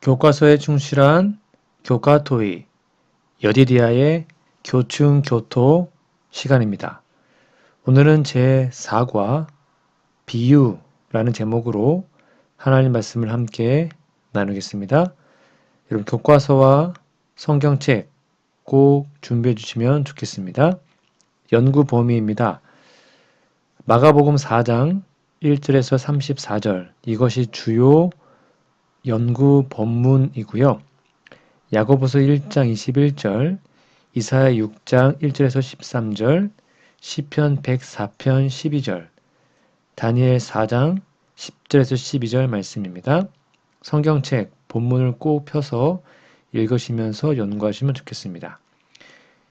교과서에 충실한 교과토의 여디디아의 교충교토 시간입니다. 오늘은 제4과 비유라는 제목으로 하나님 말씀을 함께 나누겠습니다. 여러분 교과서와 성경책 꼭 준비해 주시면 좋겠습니다. 연구 범위입니다. 마가복음 4장 1절에서 34절 이것이 주요 연구 본문이고요. 야고보서 1장 21절, 이사야 6장 1절에서 13절, 시편 104편 12절, 다니엘 4장 10절에서 12절 말씀입니다. 성경책 본문을 꼭 펴서 읽으시면서 연구하시면 좋겠습니다.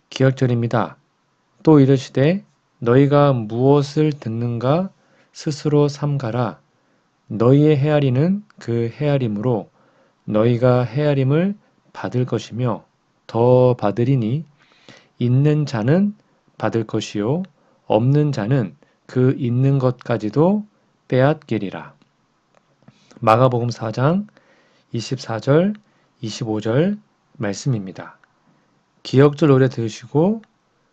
기억절입니다. 또 이르시되 너희가 무엇을 듣는가 스스로 삼가라. 너희의 헤아리는 그 헤아림으로 너희가 헤아림을 받을 것이며 더 받으리니 있는 자는 받을 것이요 없는 자는 그 있는 것까지도 빼앗기리라. 마가복음 4장 24절 25절 말씀입니다. 기억절 노래 들으시고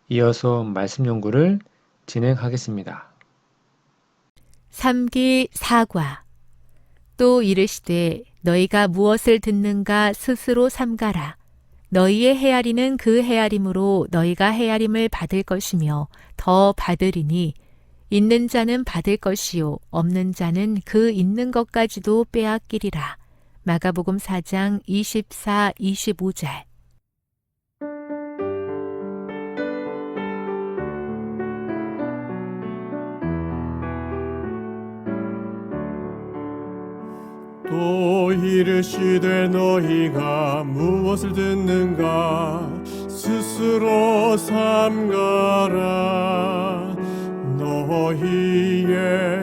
이어서 말씀 연구를 진행하겠습니다. 3기 4과 또 이르시되 너희가 무엇을 듣는가 스스로 삼가라. 너희의 헤아리는 그 헤아림으로 너희가 헤아림을 받을 것이며 더 받으리니 있는 자는 받을 것이요 없는 자는 그 있는 것까지도 빼앗기리라. 마가복음 4장 24, 25절. 또 이르시되 너희가 무엇을 듣는가 스스로 삼가라. 너희의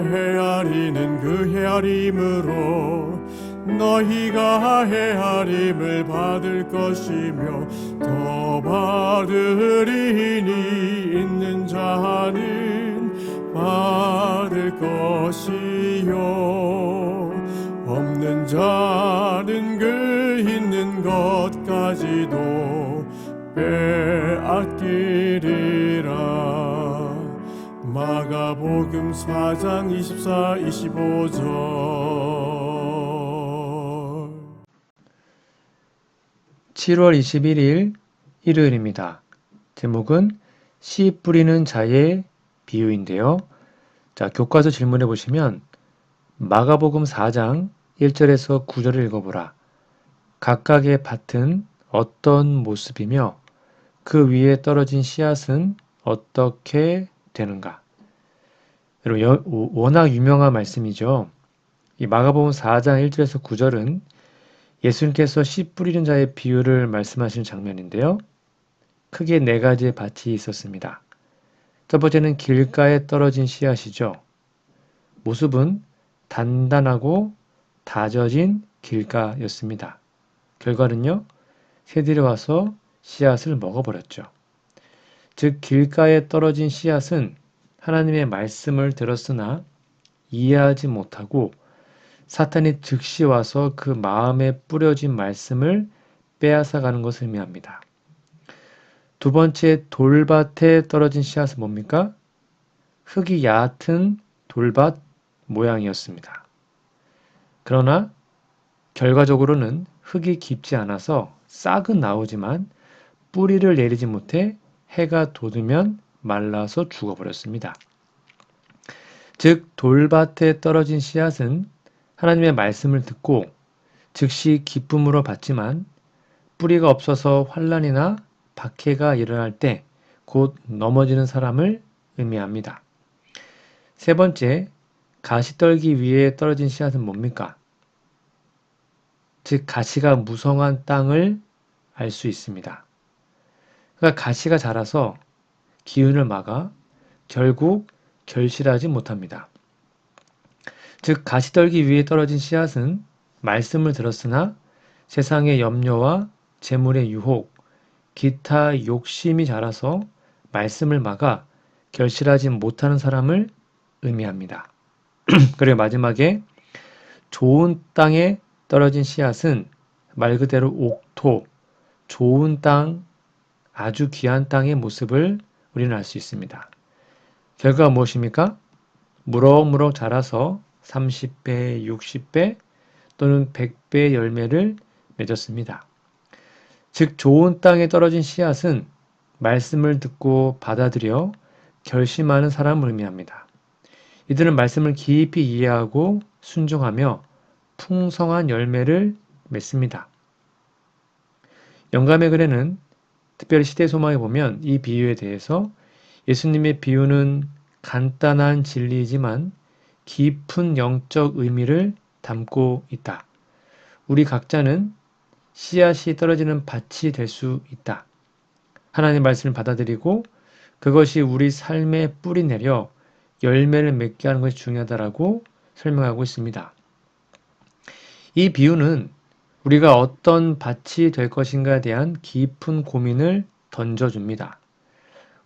헤아리는 그 헤아림으로 너희가 헤아림을 받을 것이며 더 받으리니 있는 자는 받을 것이요 없는 자는 그 있는 것까지도 빼앗기리라. 마가복음 4장 24, 25절. 7월 21일 일요일입니다. 제목은 씨 뿌리는 자의 비유인데요. 자, 교과서 질문해 보시면 마가복음 4장 1절에서 9절을 읽어보라. 각각의 밭은 어떤 모습이며 그 위에 떨어진 씨앗은 어떻게 되는가? 여러분, 워낙 유명한 말씀이죠. 이 마가복음 4장 1절에서 9절은 예수님께서 씨 뿌리는 자의 비유를 말씀하시는 장면인데요. 크게 네 가지의 밭이 있었습니다. 첫 번째는 길가에 떨어진 씨앗이죠. 모습은 단단하고 다져진 길가였습니다. 결과는요, 새들이 와서 씨앗을 먹어버렸죠. 즉, 길가에 떨어진 씨앗은 하나님의 말씀을 들었으나 이해하지 못하고 사탄이 즉시 와서 그 마음에 뿌려진 말씀을 빼앗아가는 것을 의미합니다. 두 번째, 돌밭에 떨어진 씨앗은 뭡니까? 흙이 얕은 돌밭 모양이었습니다. 그러나 결과적으로는 흙이 깊지 않아서 싹은 나오지만 뿌리를 내리지 못해 해가 돋으면 말라서 죽어버렸습니다. 즉 돌밭에 떨어진 씨앗은 하나님의 말씀을 듣고 즉시 기쁨으로 받지만 뿌리가 없어서 환난이나 박해가 일어날 때 곧 넘어지는 사람을 의미합니다. 세 번째, 가시떨기 위에 떨어진 씨앗은 뭡니까? 즉 가시가 무성한 땅을 알 수 있습니다. 그러니까 가시가 자라서 기운을 막아 결국 결실하지 못합니다. 즉 가시떨기 위에 떨어진 씨앗은 말씀을 들었으나 세상의 염려와 재물의 유혹, 기타 욕심이 자라서 말씀을 막아 결실하지 못하는 사람을 의미합니다. 그리고 마지막에 좋은 땅에 떨어진 씨앗은 말 그대로 옥토, 좋은 땅, 아주 귀한 땅의 모습을 우리는 알 수 있습니다. 결과가 무엇입니까? 무럭무럭 자라서 30배, 60배 또는 100배의 열매를 맺었습니다. 즉 좋은 땅에 떨어진 씨앗은 말씀을 듣고 받아들여 결심하는 사람을 의미합니다. 이들은 말씀을 깊이 이해하고 순종하며 풍성한 열매를 맺습니다. 영감의 글에는 특별히 시대 소망에 보면 이 비유에 대해서 예수님의 비유는 간단한 진리이지만 깊은 영적 의미를 담고 있다. 우리 각자는 씨앗이 떨어지는 밭이 될 수 있다. 하나님의 말씀을 받아들이고 그것이 우리 삶에 뿌리 내려 열매를 맺게 하는 것이 중요하다라고 설명하고 있습니다. 이 비유는 우리가 어떤 밭이 될 것인가에 대한 깊은 고민을 던져줍니다.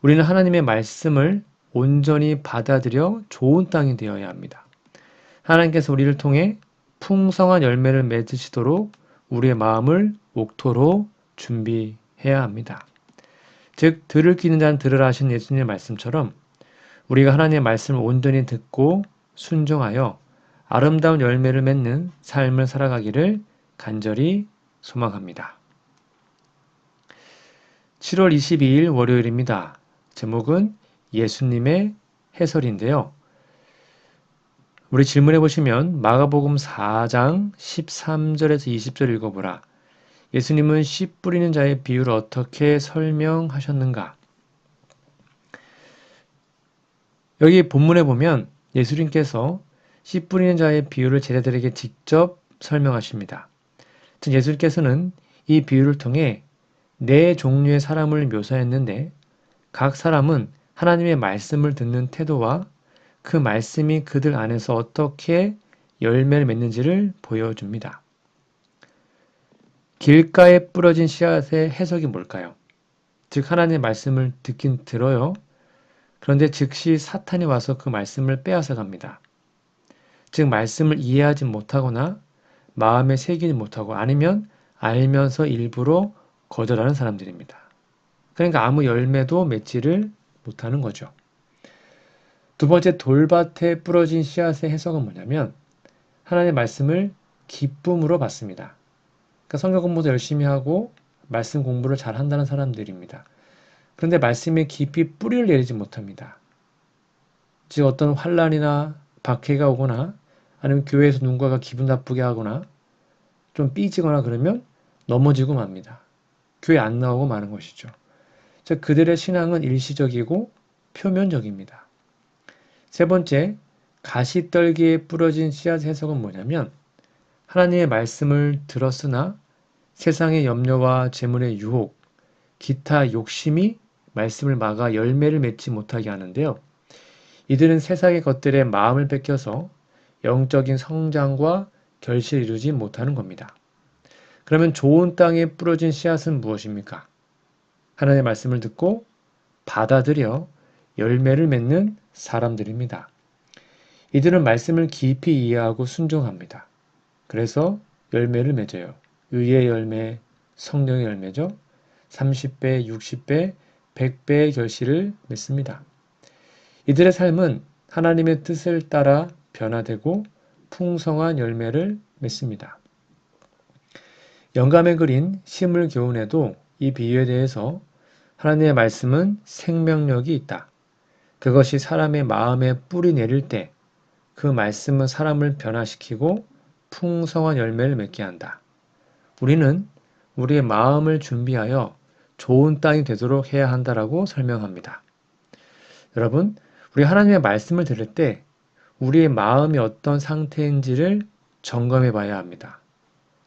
우리는 하나님의 말씀을 온전히 받아들여 좋은 땅이 되어야 합니다. 하나님께서 우리를 통해 풍성한 열매를 맺으시도록 우리의 마음을 옥토로 준비해야 합니다. 즉 들을 귀 있는 자는 들으라 하신 예수님의 말씀처럼 우리가 하나님의 말씀을 온전히 듣고 순종하여 아름다운 열매를 맺는 삶을 살아가기를 간절히 소망합니다. 7월 22일 월요일입니다. 제목은 예수님의 해설인데요. 우리 질문해 보시면 마가복음 4장 13절에서 20절 읽어보라. 예수님은 씨 뿌리는 자의 비유를 어떻게 설명하셨는가? 여기 본문에 보면 예수님께서 씨 뿌리는 자의 비유를 제자들에게 직접 설명하십니다. 즉 예수님께서는 이 비유를 통해 네 종류의 사람을 묘사했는데 각 사람은 하나님의 말씀을 듣는 태도와 그 말씀이 그들 안에서 어떻게 열매를 맺는지를 보여줍니다. 길가에 뿌려진 씨앗의 해석이 뭘까요? 즉 하나님의 말씀을 듣긴 들어요. 그런데 즉시 사탄이 와서 그 말씀을 빼앗아 갑니다. 즉 말씀을 이해하지 못하거나 마음에 새기지 못하고 아니면 알면서 일부러 거절하는 사람들입니다. 그러니까 아무 열매도 맺지를 못하는 거죠. 두 번째 돌밭에 뿌려진 씨앗의 해석은 뭐냐면 하나님의 말씀을 기쁨으로 받습니다. 그러니까 성경 공부도 열심히 하고 말씀 공부를 잘 한다는 사람들입니다. 그런데 말씀에 깊이 뿌리를 내리지 못합니다. 즉 어떤 환난이나 박해가 오거나 아니면 교회에서 누군가가 기분 나쁘게 하거나 좀 삐지거나 그러면 넘어지고 맙니다. 교회 안 나오고 마는 것이죠. 즉 그들의 신앙은 일시적이고 표면적입니다. 세 번째, 가시떨기에 뿌려진 씨앗 해석은 뭐냐면 하나님의 말씀을 들었으나 세상의 염려와 재물의 유혹, 기타 욕심이 말씀을 막아 열매를 맺지 못하게 하는데요. 이들은 세상의 것들에 마음을 뺏겨서 영적인 성장과 결실을 이루지 못하는 겁니다. 그러면 좋은 땅에 뿌려진 씨앗은 무엇입니까? 하나님의 말씀을 듣고 받아들여 열매를 맺는 사람들입니다. 이들은 말씀을 깊이 이해하고 순종합니다. 그래서 열매를 맺어요. 의의 열매, 성령의 열매죠. 30배, 60배, 100배의 결실을 맺습니다. 이들의 삶은 하나님의 뜻을 따라 변화되고 풍성한 열매를 맺습니다. 영감의 글인 심을 교훈에도 이 비유에 대해서 하나님의 말씀은 생명력이 있다. 그것이 사람의 마음에 뿌리 내릴 때 그 말씀은 사람을 변화시키고 풍성한 열매를 맺게 한다. 우리는 우리의 마음을 준비하여 좋은 땅이 되도록 해야 한다라고 설명합니다. 여러분, 우리 하나님의 말씀을 들을 때 우리의 마음이 어떤 상태인지를 점검해 봐야 합니다.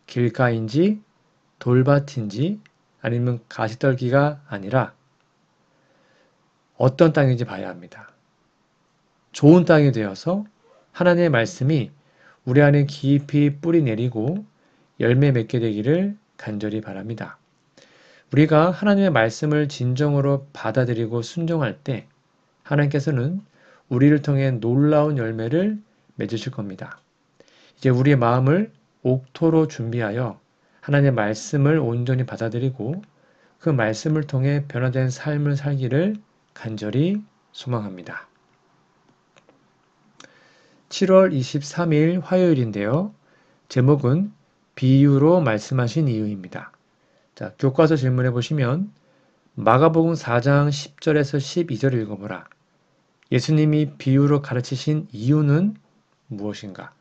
길가인지 돌밭인지 아니면 가시떨기가 아니라 어떤 땅인지 봐야 합니다. 좋은 땅이 되어서 하나님의 말씀이 우리 안에 깊이 뿌리 내리고 열매 맺게 되기를 간절히 바랍니다. 우리가 하나님의 말씀을 진정으로 받아들이고 순종할 때 하나님께서는 우리를 통해 놀라운 열매를 맺으실 겁니다. 이제 우리의 마음을 옥토로 준비하여 하나님의 말씀을 온전히 받아들이고 그 말씀을 통해 변화된 삶을 살기를 간절히 소망합니다. 7월 23일 화요일인데요. 제목은 비유로 말씀하신 이유입니다. 자, 교과서 질문해 보시면 마가복음 4장 10절에서 12절 읽어보라. 예수님이 비유로 가르치신 이유는 무엇인가?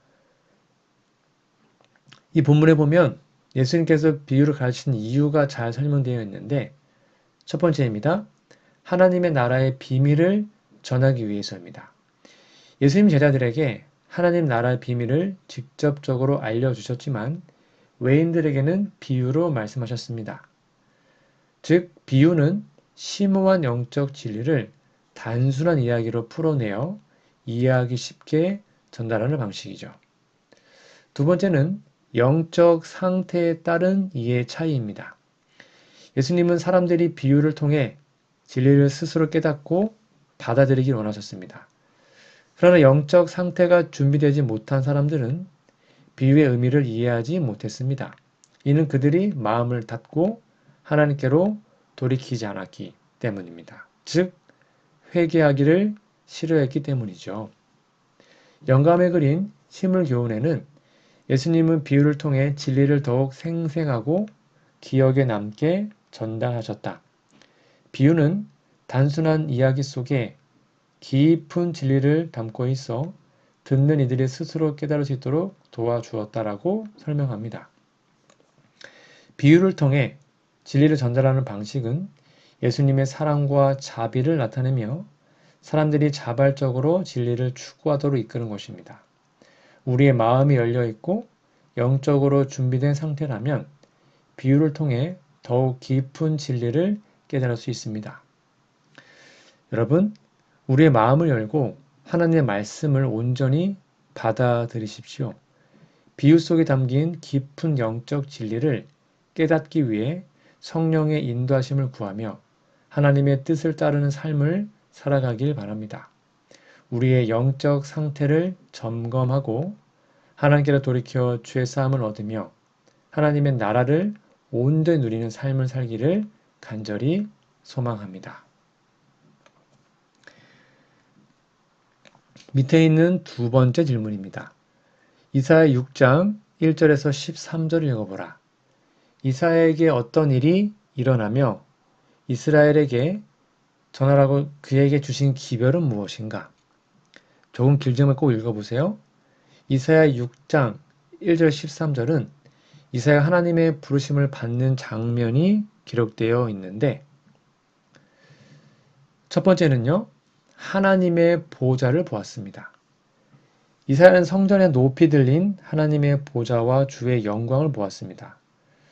이 본문에 보면 예수님께서 비유를 가르치신 이유가 잘 설명되어 있는데 첫 번째입니다. 하나님의 나라의 비밀을 전하기 위해서입니다. 예수님 제자들에게 하나님 나라의 비밀을 직접적으로 알려주셨지만 외인들에게는 비유로 말씀하셨습니다. 즉, 비유는 심오한 영적 진리를 단순한 이야기로 풀어내어 이해하기 쉽게 전달하는 방식이죠. 두 번째는 영적 상태에 따른 이해의 차이입니다. 예수님은 사람들이 비유를 통해 진리를 스스로 깨닫고 받아들이길 원하셨습니다. 그러나 영적 상태가 준비되지 못한 사람들은 비유의 의미를 이해하지 못했습니다. 이는 그들이 마음을 닫고 하나님께로 돌이키지 않았기 때문입니다. 즉, 회개하기를 싫어했기 때문이죠. 영감의 그린 심을교훈에는 예수님은 비유를 통해 진리를 더욱 생생하고 기억에 남게 전달하셨다. 비유는 단순한 이야기 속에 깊은 진리를 담고 있어 듣는 이들이 스스로 깨달을 수 있도록 도와주었다라고 설명합니다. 비유를 통해 진리를 전달하는 방식은 예수님의 사랑과 자비를 나타내며 사람들이 자발적으로 진리를 추구하도록 이끄는 것입니다. 우리의 마음이 열려 있고 영적으로 준비된 상태라면 비유를 통해 더욱 깊은 진리를 깨달을 수 있습니다. 여러분, 우리의 마음을 열고 하나님의 말씀을 온전히 받아들이십시오. 비유 속에 담긴 깊은 영적 진리를 깨닫기 위해 성령의 인도하심을 구하며 하나님의 뜻을 따르는 삶을 살아가길 바랍니다. 우리의 영적 상태를 점검하고 하나님께로 돌이켜 죄 사함을 얻으며 하나님의 나라를 온전히 누리는 삶을 살기를 간절히 소망합니다. 밑에 있는 두 번째 질문입니다. 이사야 6장 1절에서 13절을 읽어보라. 이사야에게 어떤 일이 일어나며 이스라엘에게 전하라고 그에게 주신 기별은 무엇인가? 조금 길지만 꼭 읽어보세요. 이사야 6장 1절 13절은 이사야 하나님의 부르심을 받는 장면이 기록되어 있는데 첫 번째는요. 하나님의 보좌를 보았습니다. 이사야는 성전에 높이 들린 하나님의 보좌와 주의 영광을 보았습니다.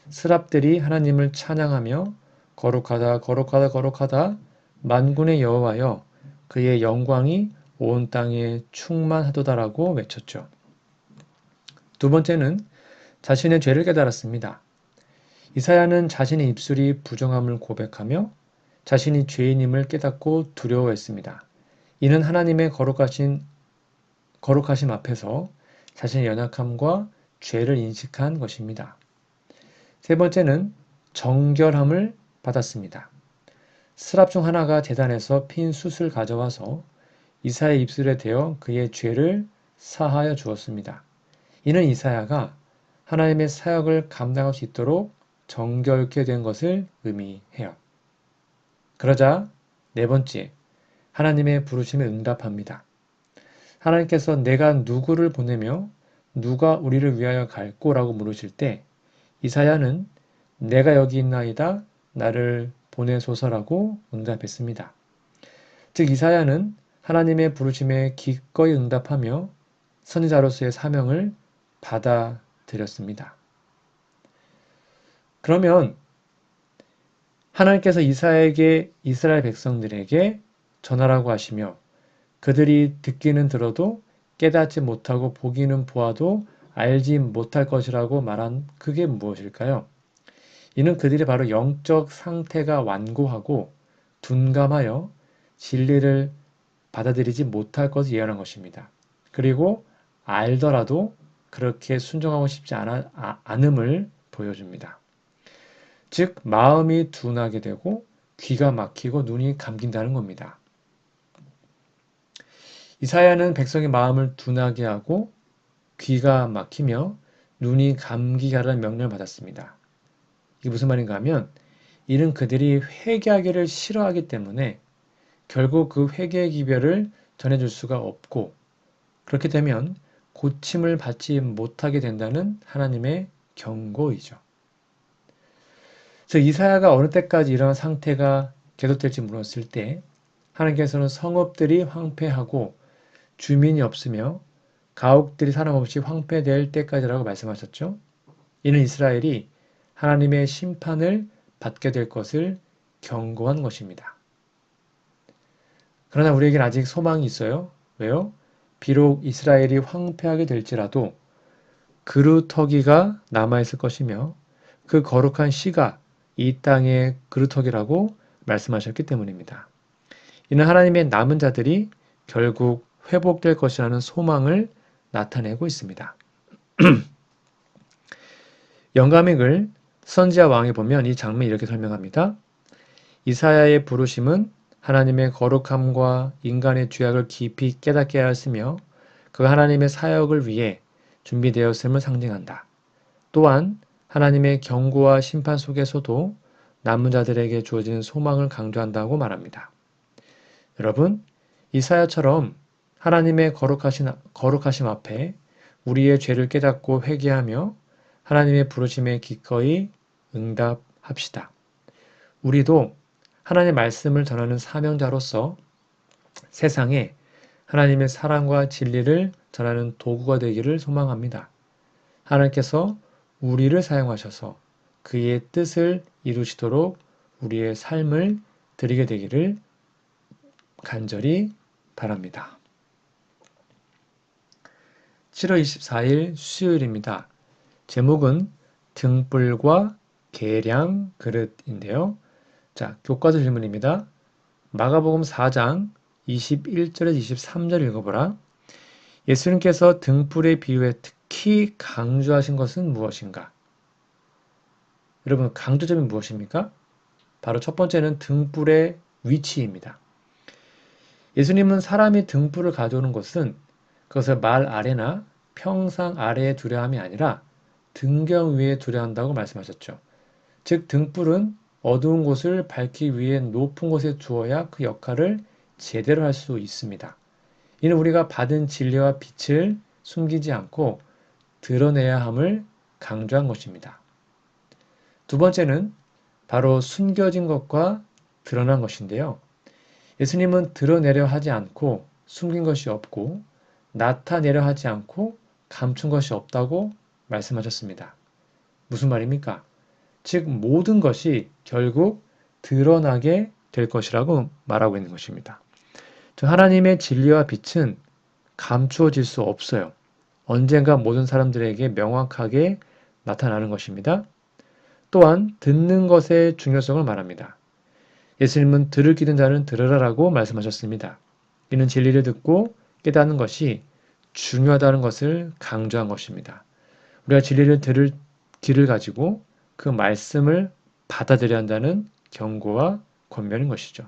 스랍들이 하나님을 찬양하며 거룩하다 거룩하다 거룩하다 만군의 여호와여 그의 영광이 온 땅에 충만하도다라고 외쳤죠. 두 번째는 자신의 죄를 깨달았습니다. 이사야는 자신의 입술이 부정함을 고백하며 자신이 죄인임을 깨닫고 두려워했습니다. 이는 하나님의 거룩하심 앞에서 자신의 연약함과 죄를 인식한 것입니다. 세 번째는 정결함을 받았습니다. 스랍 중 하나가 제단에서 핀 숯을 가져와서 이사야의 입술에 대어 그의 죄를 사하여 주었습니다. 이는 이사야가 하나님의 사역을 감당할 수 있도록 정결케 된 것을 의미해요. 그러자 네 번째, 하나님의 부르심에 응답합니다. 하나님께서 내가 누구를 보내며 누가 우리를 위하여 갈꼬라고 물으실 때 이사야는 내가 여기 있나이다 나를 보내소서라고 응답했습니다. 즉 이사야는 하나님의 부르심에 기꺼이 응답하며 선지자로서의 사명을 받아들였습니다. 그러면 하나님께서 이사야에게 이스라엘 백성들에게 전하라고 하시며 그들이 듣기는 들어도 깨닫지 못하고 보기는 보아도 알지 못할 것이라고 말한 그게 무엇일까요? 이는 그들이 바로 영적 상태가 완고하고 둔감하여 진리를 받아들이지 못할 것을 예언한 것입니다. 그리고 알더라도 그렇게 순종하고 싶지 않음을 보여줍니다. 즉 마음이 둔하게 되고 귀가 막히고 눈이 감긴다는 겁니다. 이사야는 백성의 마음을 둔하게 하고 귀가 막히며 눈이 감기게 하라는 명령을 받았습니다. 이게 무슨 말인가 하면 이는 그들이 회개하기를 싫어하기 때문에 결국 그 회개의 기별을 전해줄 수가 없고 그렇게 되면 고침을 받지 못하게 된다는 하나님의 경고이죠. 그래서 이사야가 어느 때까지 이러한 상태가 계속될지 물었을 때 하나님께서는 성읍들이 황폐하고 주민이 없으며 가옥들이 사람 없이 황폐될 때까지라고 말씀하셨죠. 이는 이스라엘이 하나님의 심판을 받게 될 것을 경고한 것입니다. 그러나 우리에게는 아직 소망이 있어요. 왜요? 비록 이스라엘이 황폐하게 될지라도 그루터기가 남아있을 것이며 그 거룩한 씨가 이 땅의 그루터기라고 말씀하셨기 때문입니다. 이는 하나님의 남은 자들이 결국 회복될 것이라는 소망을 나타내고 있습니다. 영감의 글 선지자 왕에 보면 이 장면이 이렇게 설명합니다. 이사야의 부르심은 하나님의 거룩함과 인간의 죄악을 깊이 깨닫게 하였으며 그가 하나님의 사역을 위해 준비되었음을 상징한다. 또한 하나님의 경고와 심판 속에서도 남은 자들에게 주어진 소망을 강조한다고 말합니다. 여러분, 이사야처럼 하나님의 거룩하심 앞에 우리의 죄를 깨닫고 회개하며 하나님의 부르심에 기꺼이 응답합시다. 우리도 하나님의 말씀을 전하는 사명자로서 세상에 하나님의 사랑과 진리를 전하는 도구가 되기를 소망합니다. 하나님께서 우리를 사용하셔서 그의 뜻을 이루시도록 우리의 삶을 드리게 되기를 간절히 바랍니다. 7월 24일 수요일입니다. 제목은 등불과 계량 그릇인데요. 자, 교과서 질문입니다. 마가복음 4장 21절에서 23절 읽어보라. 예수님께서 등불의 비유에 특히 강조하신 것은 무엇인가? 여러분, 강조점이 무엇입니까? 바로 첫 번째는 등불의 위치입니다. 예수님은 사람이 등불을 가져오는 것은 그것을 말 아래나 평상 아래에 두려 함이 아니라 등경 위에 두려 한다고 말씀하셨죠. 즉 등불은 어두운 곳을 밝히기 위해 높은 곳에 두어야 그 역할을 제대로 할 수 있습니다. 이는 우리가 받은 진리와 빛을 숨기지 않고 드러내야 함을 강조한 것입니다. 두 번째는 바로 숨겨진 것과 드러난 것인데요. 예수님은 드러내려 하지 않고 숨긴 것이 없고 나타내려 하지 않고 감춘 것이 없다고 말씀하셨습니다. 무슨 말입니까? 즉 모든 것이 결국 드러나게 될 것이라고 말하고 있는 것입니다. 하나님의 진리와 빛은 감추어질 수 없어요. 언젠가 모든 사람들에게 명확하게 나타나는 것입니다. 또한 듣는 것의 중요성을 말합니다. 예수님은 들을 귀든 자는 들으라라고 말씀하셨습니다. 이는 진리를 듣고 깨닫는 것이 중요하다는 것을 강조한 것입니다. 우리가 진리를 들을 귀를 가지고 그 말씀을 받아들여야 한다는 경고와 권면인 것이죠.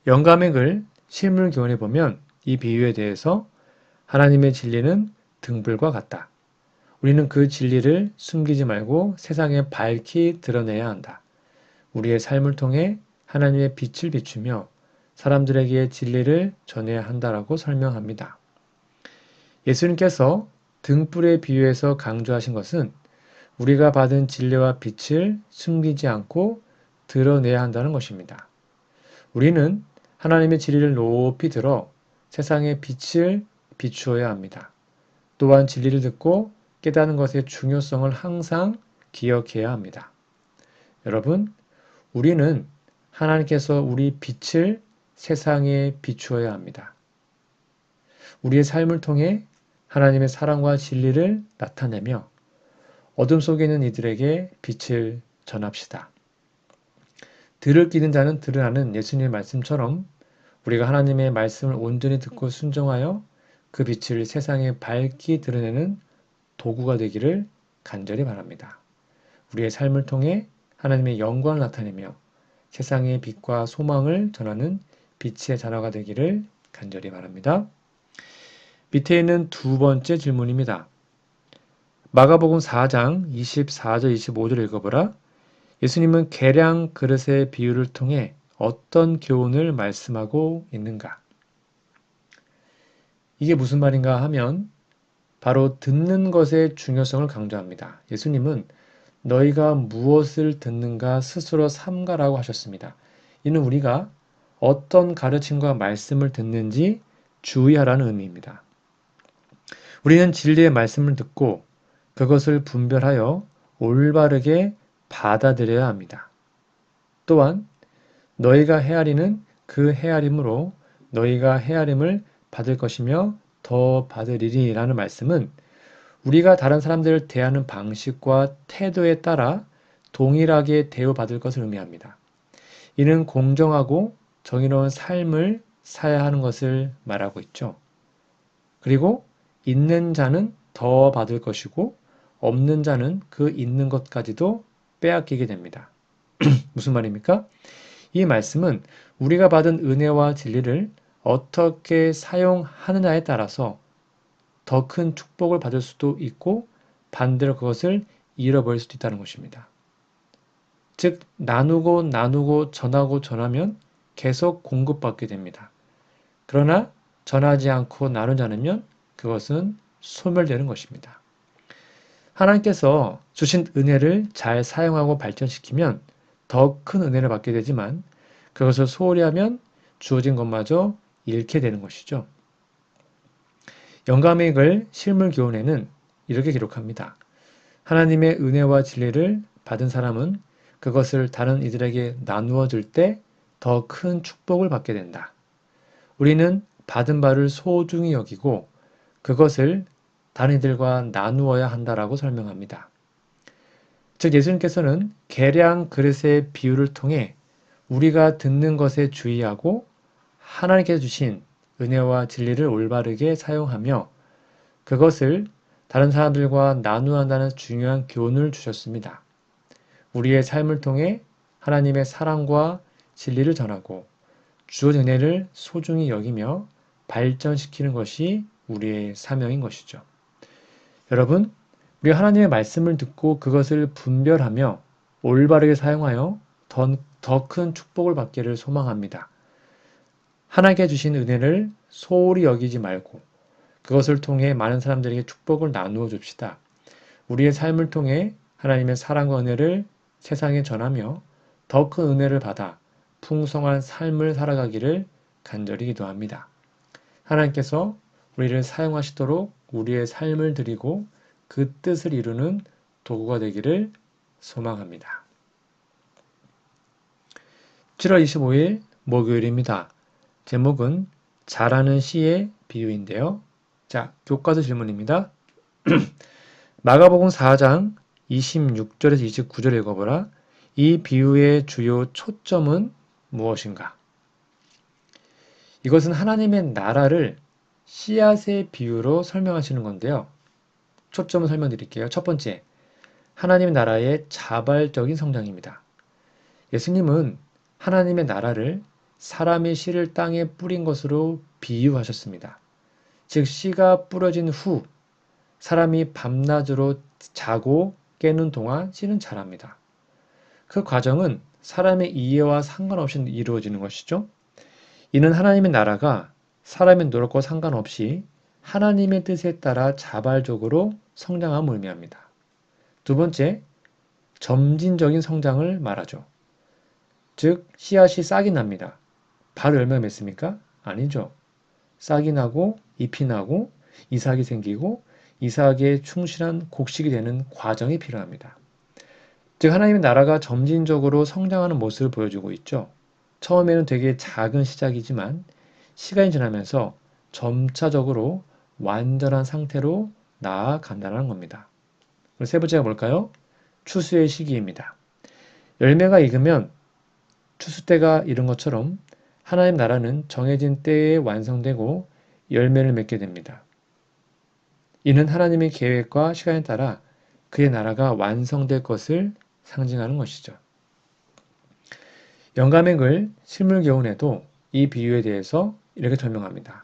영감의 글 실물교훈에 보면 이 비유에 대해서 하나님의 진리는 등불과 같다. 우리는 그 진리를 숨기지 말고 세상에 밝히 드러내야 한다. 우리의 삶을 통해 하나님의 빛을 비추며 사람들에게 진리를 전해야 한다라고 설명합니다. 예수님께서 등불의 비유에서 강조하신 것은 우리가 받은 진리와 빛을 숨기지 않고 드러내야 한다는 것입니다. 우리는 하나님의 진리를 높이 들어 세상에 빛을 비추어야 합니다. 또한 진리를 듣고 깨닫는 것의 중요성을 항상 기억해야 합니다. 여러분, 우리는 하나님께서 우리 빛을 세상에 비추어야 합니다. 우리의 삶을 통해 하나님의 사랑과 진리를 나타내며 어둠 속에 있는 이들에게 빛을 전합시다. 들을 끼는 자는 들으라는 예수님의 말씀처럼 우리가 하나님의 말씀을 온전히 듣고 순종하여 그 빛을 세상에 밝히 드러내는 도구가 되기를 간절히 바랍니다. 우리의 삶을 통해 하나님의 영광을 나타내며 세상의 빛과 소망을 전하는 빛의 자녀가 되기를 간절히 바랍니다. 밑에 있는 두 번째 질문입니다. 마가복음 4장 24절 25절 읽어보라. 예수님은 계량 그릇의 비유를 통해 어떤 교훈을 말씀하고 있는가? 이게 무슨 말인가 하면 바로 듣는 것의 중요성을 강조합니다. 예수님은 너희가 무엇을 듣는가 스스로 삼가라고 하셨습니다. 이는 우리가 어떤 가르침과 말씀을 듣는지 주의하라는 의미입니다. 우리는 진리의 말씀을 듣고 그것을 분별하여 올바르게 받아들여야 합니다. 또한 너희가 헤아리는 그 헤아림으로 너희가 헤아림을 받을 것이며 더 받으리리 라는 말씀은 우리가 다른 사람들을 대하는 방식과 태도에 따라 동일하게 대우받을 것을 의미합니다. 이는 공정하고 정의로운 삶을 사야 하는 것을 말하고 있죠. 그리고 있는 자는 더 받을 것이고 없는 자는 그 있는 것까지도 빼앗기게 됩니다. 무슨 말입니까? 이 말씀은 우리가 받은 은혜와 진리를 어떻게 사용하느냐에 따라서 더 큰 축복을 받을 수도 있고 반대로 그것을 잃어버릴 수도 있다는 것입니다. 즉 나누고 전하면 계속 공급받게 됩니다. 그러나 전하지 않고 나누지 않으면 그것은 소멸되는 것입니다. 하나님께서 주신 은혜를 잘 사용하고 발전시키면 더 큰 은혜를 받게 되지만 그것을 소홀히 하면 주어진 것마저 잃게 되는 것이죠. 영감의 글 실물교훈에는 이렇게 기록합니다. 하나님의 은혜와 진리를 받은 사람은 그것을 다른 이들에게 나누어 줄 때 더 큰 축복을 받게 된다. 우리는 받은 바를 소중히 여기고 그것을 다른 이들과 나누어야 한다라고 설명합니다. 즉 예수님께서는 계량 그릇의 비유를 통해 우리가 듣는 것에 주의하고 하나님께서 주신 은혜와 진리를 올바르게 사용하며 그것을 다른 사람들과 나누어야 한다는 중요한 교훈을 주셨습니다. 우리의 삶을 통해 하나님의 사랑과 진리를 전하고 주어진 은혜를 소중히 여기며 발전시키는 것이 우리의 사명인 것이죠. 여러분, 우리가 하나님의 말씀을 듣고 그것을 분별하며 올바르게 사용하여 더 큰 축복을 받기를 소망합니다. 하나님께 주신 은혜를 소홀히 여기지 말고 그것을 통해 많은 사람들에게 축복을 나누어 줍시다. 우리의 삶을 통해 하나님의 사랑과 은혜를 세상에 전하며 더 큰 은혜를 받아 풍성한 삶을 살아가기를 간절히 기도합니다. 하나님께서 우리를 사용하시도록 우리의 삶을 드리고 그 뜻을 이루는 도구가 되기를 소망합니다. 7월 25일 목요일입니다. 제목은 잘하는 씨의 비유인데요. 자, 교과서 질문입니다. 마가복음 4장 26절에서 29절 읽어보라. 이 비유의 주요 초점은 무엇인가? 이것은 하나님의 나라를 씨앗의 비유로 설명하시는 건데요. 초점을 설명드릴게요. 첫 번째, 하나님의 나라의 자발적인 성장입니다. 예수님은 하나님의 나라를 사람의 씨를 땅에 뿌린 것으로 비유하셨습니다. 즉 씨가 뿌려진 후 사람이 밤낮으로 자고 깨는 동안 씨는 자랍니다. 그 과정은 사람의 이해와 상관없이 이루어지는 것이죠. 이는 하나님의 나라가 사람의 노력과 상관없이 하나님의 뜻에 따라 자발적으로 성장함을 의미합니다. 두 번째, 점진적인 성장을 말하죠. 즉 씨앗이 싹이 납니다. 바로 열매가 맺습니까? 아니죠. 싹이 나고 잎이 나고 이삭이 생기고 이삭에 충실한 곡식이 되는 과정이 필요합니다. 즉 하나님의 나라가 점진적으로 성장하는 모습을 보여주고 있죠. 처음에는 되게 작은 시작이지만 시간이 지나면서 점차적으로 완전한 상태로 나아간다는 겁니다. 그리고 세 번째가 뭘까요? 추수의 시기입니다. 열매가 익으면 추수 때가 이른 것처럼 하나님 나라는 정해진 때에 완성되고 열매를 맺게 됩니다. 이는 하나님의 계획과 시간에 따라 그의 나라가 완성될 것을 상징하는 것이죠. 영감의 글 실물교훈에도 이 비유에 대해서 이렇게 설명합니다.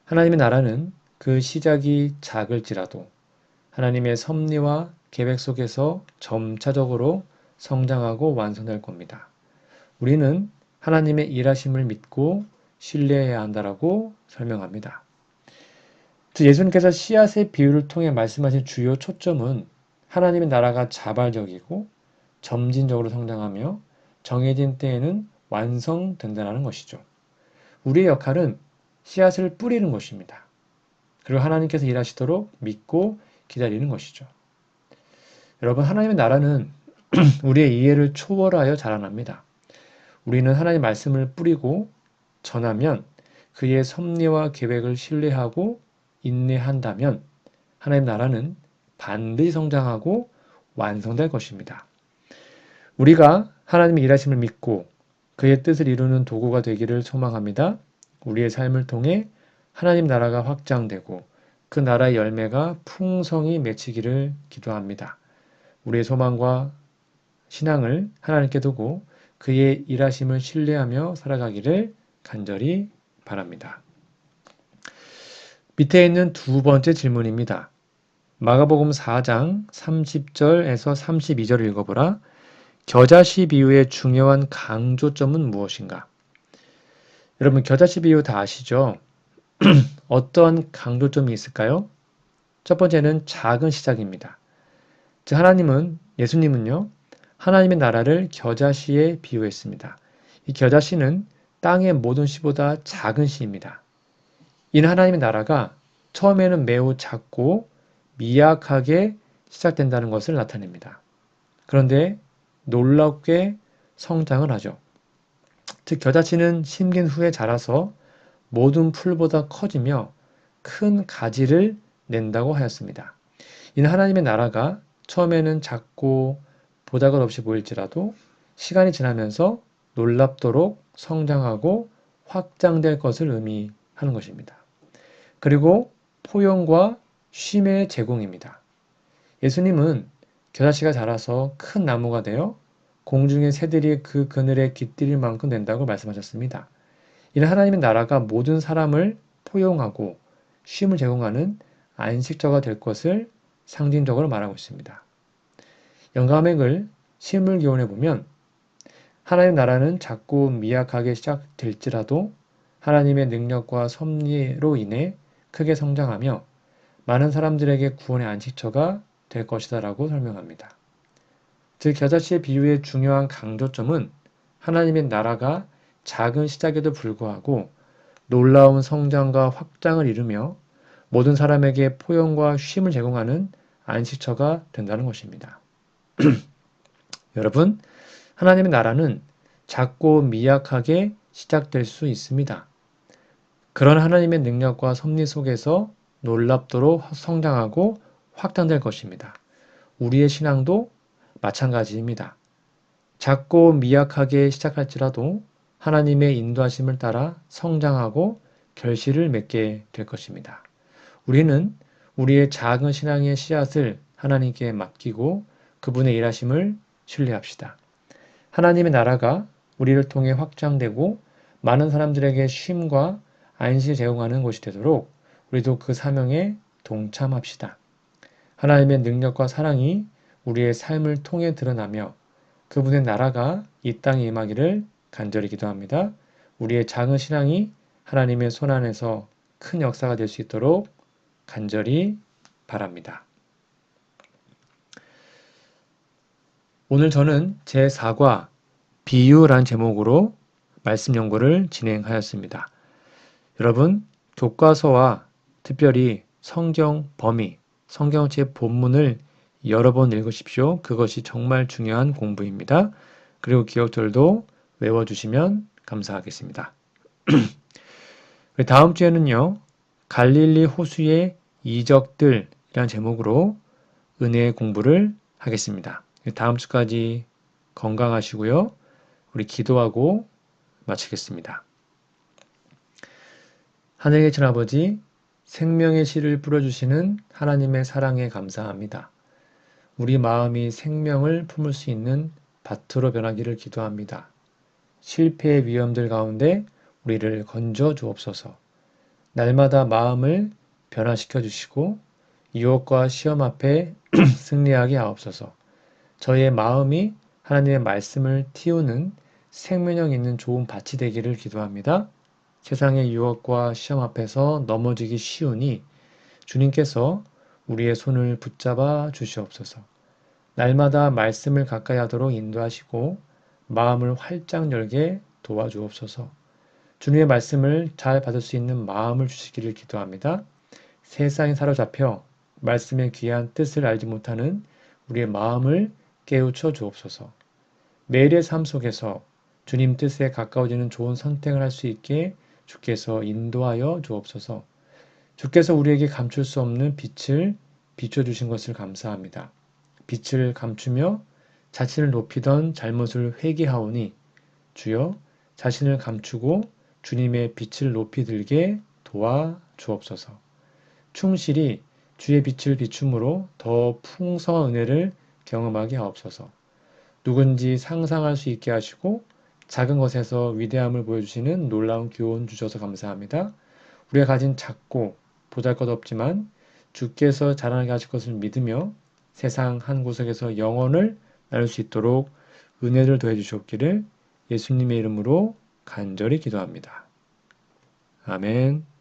하나님의 나라는 그 시작이 작을지라도 하나님의 섭리와 계획 속에서 점차적으로 성장하고 완성될 겁니다. 우리는 하나님의 일하심을 믿고 신뢰해야 한다라고 설명합니다. 예수님께서 씨앗의 비유를 통해 말씀하신 주요 초점은 하나님의 나라가 자발적이고 점진적으로 성장하며 정해진 때에는 완성된다는 것이죠. 우리의 역할은 씨앗을 뿌리는 것입니다. 그리고 하나님께서 일하시도록 믿고 기다리는 것이죠. 여러분, 하나님의 나라는 우리의 이해를 초월하여 자라납니다. 우리는 하나님의 말씀을 뿌리고 전하면 그의 섭리와 계획을 신뢰하고 인내한다면 하나님의 나라는 반드시 성장하고 완성될 것입니다. 우리가 하나님의 일하심을 믿고 그의 뜻을 이루는 도구가 되기를 소망합니다. 우리의 삶을 통해 하나님 나라가 확장되고 그 나라의 열매가 풍성히 맺히기를 기도합니다. 우리의 소망과 신앙을 하나님께 두고 그의 일하심을 신뢰하며 살아가기를 간절히 바랍니다. 밑에 있는 두 번째 질문입니다. 마가복음 4장 30절에서 32절을 읽어보라. 겨자씨 비유의 중요한 강조점은 무엇인가? 여러분, 겨자씨 비유 다 아시죠? 어떤 강조점이 있을까요? 첫 번째는 작은 시작입니다. 즉 예수님은요, 하나님의 나라를 겨자씨에 비유했습니다. 이 겨자씨는 땅의 모든 씨보다 작은 씨입니다. 이는 하나님의 나라가 처음에는 매우 작고 미약하게 시작된다는 것을 나타냅니다. 그런데 놀랍게 성장을 하죠. 즉 겨자씨는 심긴 후에 자라서 모든 풀보다 커지며 큰 가지를 낸다고 하였습니다. 이는 하나님의 나라가 처음에는 작고 보잘것없이 보일지라도 시간이 지나면서 놀랍도록 성장하고 확장될 것을 의미하는 것입니다. 그리고 포용과 쉼의 제공입니다. 예수님은 겨자씨가 자라서 큰 나무가 되어 공중의 새들이 그 그늘에 깃들일 만큼 된다고 말씀하셨습니다. 이는 하나님의 나라가 모든 사람을 포용하고 쉼을 제공하는 안식처가 될 것을 상징적으로 말하고 있습니다. 영감의 글 실물교훈에 보면 하나님의 나라는 작고 미약하게 시작될지라도 하나님의 능력과 섭리로 인해 크게 성장하며 많은 사람들에게 구원의 안식처가 될 것이다 라고 설명합니다. 즉 겨자씨의 비유의 중요한 강조점은 하나님의 나라가 작은 시작에도 불구하고 놀라운 성장과 확장을 이루며 모든 사람에게 포용과 쉼을 제공하는 안식처가 된다는 것입니다. 여러분, 하나님의 나라는 작고 미약하게 시작될 수 있습니다. 그런 하나님의 능력과 섭리 속에서 놀랍도록 성장하고 확장될 것입니다. 우리의 신앙도 마찬가지입니다. 작고 미약하게 시작할지라도 하나님의 인도하심을 따라 성장하고 결실을 맺게 될 것입니다. 우리는 우리의 작은 신앙의 씨앗을 하나님께 맡기고 그분의 일하심을 신뢰합시다. 하나님의 나라가 우리를 통해 확장되고 많은 사람들에게 쉼과 안식을 제공하는 곳이 되도록 우리도 그 사명에 동참합시다. 하나님의 능력과 사랑이 우리의 삶을 통해 드러나며 그분의 나라가 이 땅에 임하기를 간절히 기도합니다. 우리의 작은 신앙이 하나님의 손 안에서 큰 역사가 될 수 있도록 간절히 바랍니다. 오늘 저는 제4과 비유라는 제목으로 말씀 연구를 진행하였습니다. 여러분, 교과서와 특별히 성경 범위, 성경책 본문을 여러 번 읽으십시오. 그것이 정말 중요한 공부입니다. 그리고 기억들도 외워주시면 감사하겠습니다. 다음 주에는요, 갈릴리 호수의 이적들이라는 제목으로 은혜의 공부를 하겠습니다. 다음 주까지 건강하시고요. 우리 기도하고 마치겠습니다. 하늘에 계신 아버지, 생명의 씨를 뿌려주시는 하나님의 사랑에 감사합니다. 우리 마음이 생명을 품을 수 있는 밭으로 변하기를 기도합니다. 실패의 위험들 가운데 우리를 건져 주옵소서. 날마다 마음을 변화시켜 주시고 유혹과 시험 앞에 승리하게 하옵소서. 저희의 마음이 하나님의 말씀을 틔우는 생명력 있는 좋은 밭이 되기를 기도합니다. 세상의 유혹과 시험 앞에서 넘어지기 쉬우니 주님께서 우리의 손을 붙잡아 주시옵소서. 날마다 말씀을 가까이 하도록 인도하시고 마음을 활짝 열게 도와주옵소서. 주님의 말씀을 잘 받을 수 있는 마음을 주시기를 기도합니다. 세상에 사로잡혀 말씀의 귀한 뜻을 알지 못하는 우리의 마음을 깨우쳐 주옵소서. 매일의 삶 속에서 주님 뜻에 가까워지는 좋은 선택을 할 수 있게 주께서 인도하여 주옵소서. 주께서 우리에게 감출 수 없는 빛을 비춰주신 것을 감사합니다. 빛을 감추며 자신을 높이던 잘못을 회개하오니 주여 자신을 감추고 주님의 빛을 높이 들게 도와 주옵소서. 충실히 주의 빛을 비춤으로 더 풍성한 은혜를 경험하게 하옵소서. 누군지 상상할 수 있게 하시고 작은 것에서 위대함을 보여주시는 놀라운 교훈 주셔서 감사합니다. 우리가 가진 작고 보잘것없지만 주께서 자라나게 하실 것을 믿으며 세상 한 구석에서 영혼을 나눌 수 있도록 은혜를 더해 주시옵기를 예수님의 이름으로 간절히 기도합니다. 아멘.